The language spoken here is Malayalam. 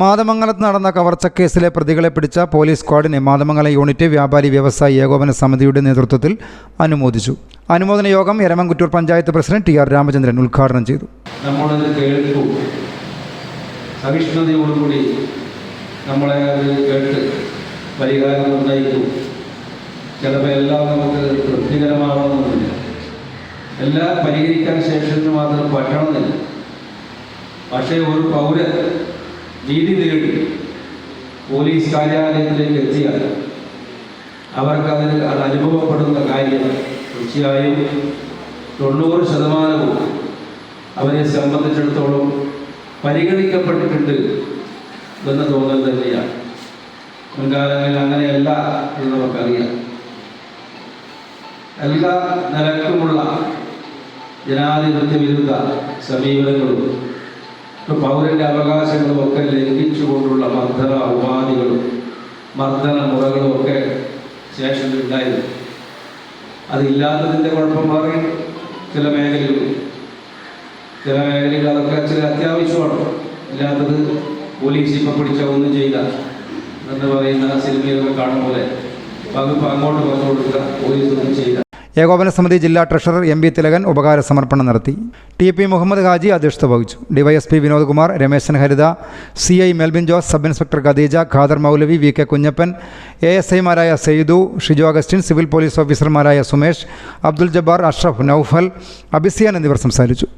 മാതമംഗലത്ത് നടന്ന കവർച്ചക്കേസിലെ പ്രതികളെ പിടിച്ച പോലീസ് സ്ക്വാഡിനെ മാതമംഗലം യൂണിറ്റ് വ്യാപാരി വ്യവസായി ഏകോപന സമിതിയുടെ നേതൃത്വത്തിൽ അനുമോദിച്ചു. അനുമോദന യോഗം Eramamkuttur panchayat president T R Ramachandran ഉദ്ഘാടനം ചെയ്തു. നമ്മളത് കേൾക്കൂ, സഹിഷ്ണുതയോടുകൂടി നമ്മളെ കേട്ട് പരിഹാരം നിർണ്ണയിക്കും. ചിലപ്പോൾ എല്ലാം നമുക്ക് തൃപ്തികരമാവണമെന്നില്ല, എല്ലാം പരിഹരിക്കാൻ ശേഷം മാത്രം പറ്റണമെന്നില്ല. പക്ഷേ ഒരു പൗരൻ നീതി നേടി പോലീസ് കാര്യാലയത്തിലേക്ക് എത്തിയാൽ അവർക്കതിന് അത് അനുഭവപ്പെടുന്ന കാര്യം തീർച്ചയായും 90% അവരെ സംബന്ധിച്ചിടത്തോളം പരിഗണിക്കപ്പെട്ടിട്ടുണ്ട് എന്ന് തോന്നൽ തന്നെയാണ്. മുൻകാലങ്ങളിൽ അങ്ങനെയല്ല എന്ന് നമുക്കറിയാം. എല്ലാ നിലക്കുമുള്ള ജനാധിപത്യ വിരുദ്ധ സമീപനങ്ങളും പൗരന്റെ അവകാശങ്ങളുമൊക്കെ ലംഘിച്ചുകൊണ്ടുള്ള മർദ്ദന ഉപാധികളും മർദ്ദന മുറകളും ഒക്കെ ശേഷമുണ്ടായിരുന്നു. അതില്ലാത്തതിൻ്റെ കുഴപ്പം മാറി ചില മേഖലയിൽ അതൊക്കെ ചില അത്യാവശ്യമാണ്. ഇല്ലാത്തത് പോലീസ് ഇപ്പം പിടിച്ച ഒന്നും ചെയ്ത എന്ന് പറയുന്ന സിനിമയിലൊക്കെ കാണും പോലെ വകുപ്പ് അങ്ങോട്ട് പറഞ്ഞു കൊടുക്കുക, പോലീസ് ഒന്നും ചെയ്ത. ഏകോപന സമിതി ജില്ലാ ട്രഷറർ എം. ബി. തിലകൻ ഉപകാര സമർപ്പണം നടത്തി. ടി. പി. മുഹമ്മദ് ഹാജി അധ്യക്ഷത വഹിച്ചു. DYSP Vinod Kumar, Rameshan Haritha, CI Melbin Jose, sub inspector Khadeeja, Khader Moulavi, VK Kunhappan, ASI-മാരായ സെയ്ദു, ഷിജു അഗസ്റ്റിൻ, സിവിൽ പോലീസ് ഓഫീസർമാരായ സുമേഷ്, അബ്ദുൽ ജബ്ബാർ, അഷ്റഫ്, നൌഫൽ, അബിസിയാൻ എന്നിവർ സംസാരിച്ചു.